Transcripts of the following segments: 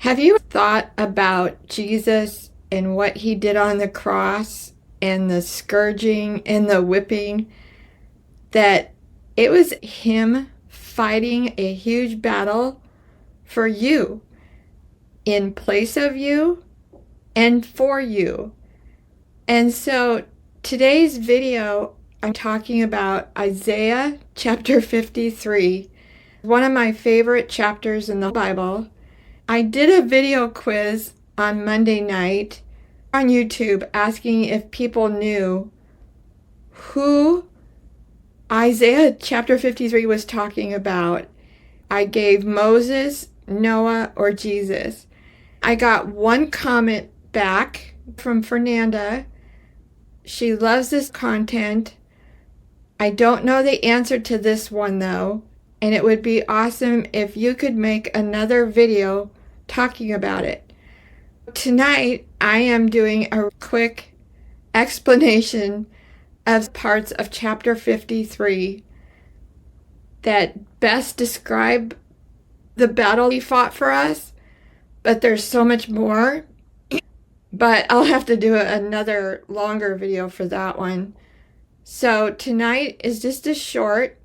Have you thought about Jesus and what he did on the cross and the scourging and the whipping? That it was him fighting a huge battle for you, in place of you, and for you. And so today's video, I'm talking about Isaiah chapter 53, one of my favorite chapters in the Bible. I did a video quiz on Monday night on YouTube asking if people knew who Isaiah chapter 53 was talking about. I gave Moses, Noah, or Jesus. I got one comment back from Fernanda. She loves this content. I don't know the answer to this one though, and it would be awesome if you could make another video talking about it. Tonight, I am doing a quick explanation of parts of chapter 53 that best describe the battle he fought for us, but there's so much more. But I'll have to do another longer video for that one. So tonight is just a short,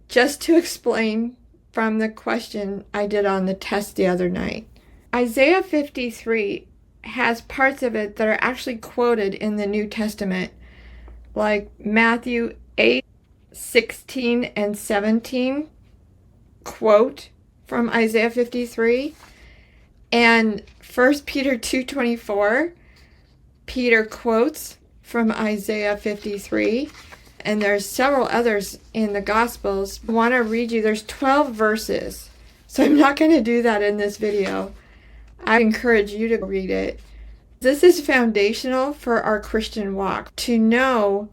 just to explain from the question I did on the test the other night. Isaiah 53 has parts of it that are actually quoted in the New Testament, like Matthew 8, 16, and 17 quote from Isaiah 53, and 1 Peter 2:24, Peter quotes from Isaiah 53, and there's several others in the Gospels. I want to read you, there's 12 verses, so I'm not going to do that in this video. I encourage you to read it. This is foundational for our Christian walk, to know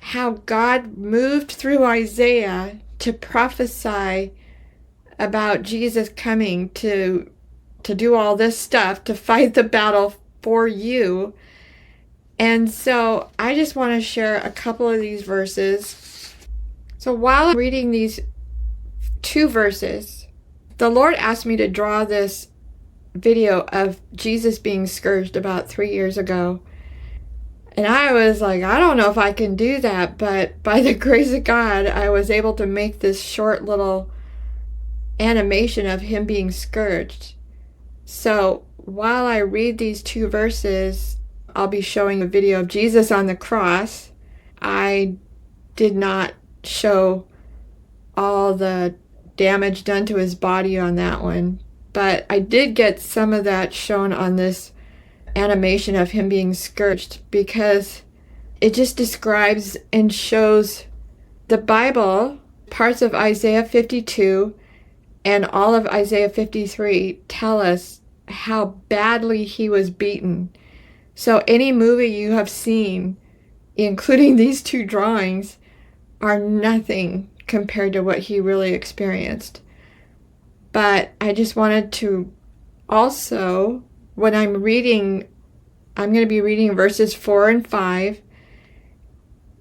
how God moved through Isaiah to prophesy about Jesus coming to do all this stuff, to fight the battle for you. And so I just want to share a couple of these verses. So while I'm reading these two verses, the Lord asked me to draw this video of Jesus being scourged about 3 years ago. And I was like, I don't know if I can do that, but by the grace of God, I was able to make this short little animation of him being scourged. So while I read these two verses, I'll be showing a video of Jesus on the cross. I did not show all the damage done to his body on that one, but I did get some of that shown on this animation of him being scourged, because it just describes and shows the Bible, parts of Isaiah 52 and all of Isaiah 53 tell us how badly he was beaten. So any movie you have seen, including these two drawings, are nothing compared to what he really experienced. But I just wanted to also, when I'm reading, I'm going to be reading verses 4 and 5.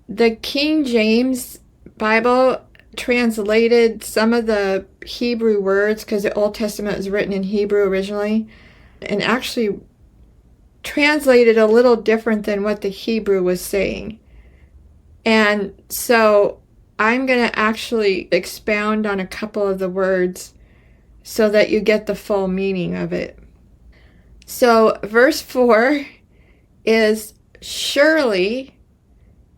The King James Bible translated some of the Hebrew words, because the Old Testament was written in Hebrew originally, and actually translated a little different than what the Hebrew was saying. And so I'm going to actually expound on a couple of the words so that you get the full meaning of it. So verse 4 is, surely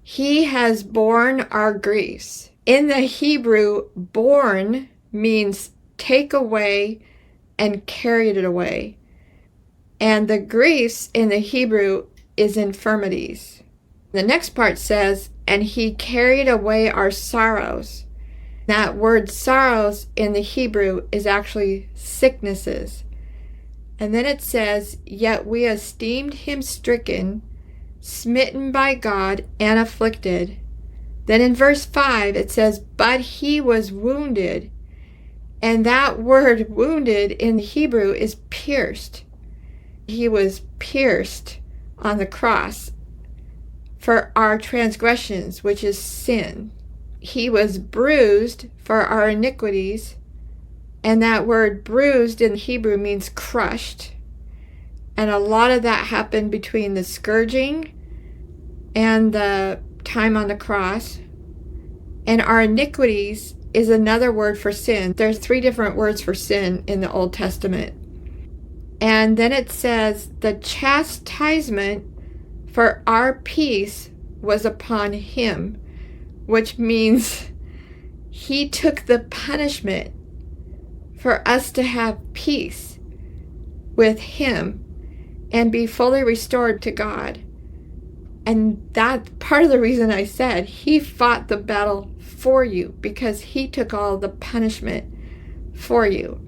he has borne our griefs. In the Hebrew, borne means take away and carried it away. And the griefs in the Hebrew is infirmities. The next part says, and he carried away our sorrows. That word sorrows in the Hebrew is actually sicknesses. And then it says, yet we esteemed him stricken, smitten by God, and afflicted. Then in verse 5 it says, but he was wounded. And that word wounded in the Hebrew is pierced. He was pierced on the cross for our transgressions, which is sin. He was bruised for our iniquities, And that word bruised in Hebrew means crushed. And a lot of that happened between the scourging and the time on the cross. And our iniquities is another word for sin. There's 3 different words for sin in the Old Testament. And then it says, the chastisement for our peace was upon him, which means he took the punishment for us to have peace with him and be fully restored to God. And that's part of the reason I said he fought the battle for you, because he took all the punishment for you.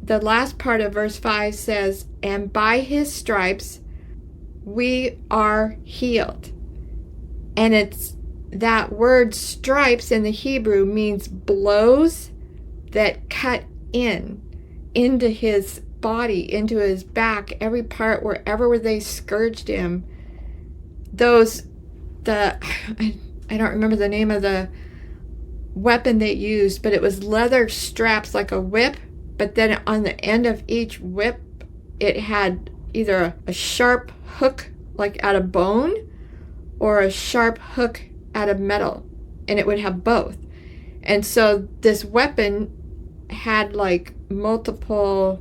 The last part of verse 5 says, and by his stripes we are healed. And it's that word stripes in the Hebrew means blows that cut into his body, into his back, every part, wherever they scourged him. I don't remember the name of the weapon they used, but it was leather straps like a whip, but then on the end of each whip it had either a sharp hook like out of bone or a sharp hook out of metal, and it would have both. And so this weapon had like multiple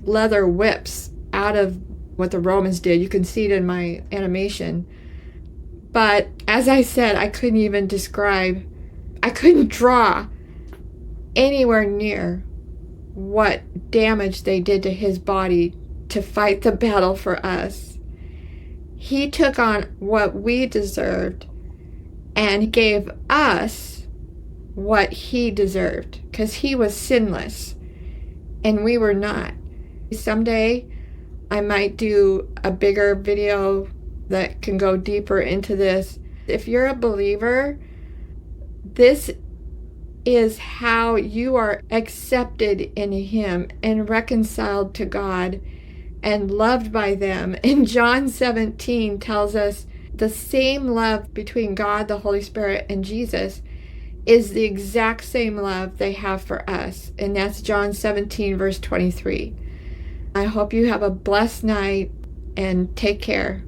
leather whips out of what the Romans did. You can see it in my animation. But as I said, I couldn't draw anywhere near what damage they did to his body to fight the battle for us. He took on what we deserved and gave us what he deserved, because he was sinless and we were not. Someday I might do a bigger video that can go deeper into this. If you're a believer, this is how you are accepted in him and reconciled to God and loved by them. And John 17 tells us the same love between God, the Holy Spirit, and Jesus is the exact same love they have for us. And that's John 17, verse 23. I hope you have a blessed night and take care.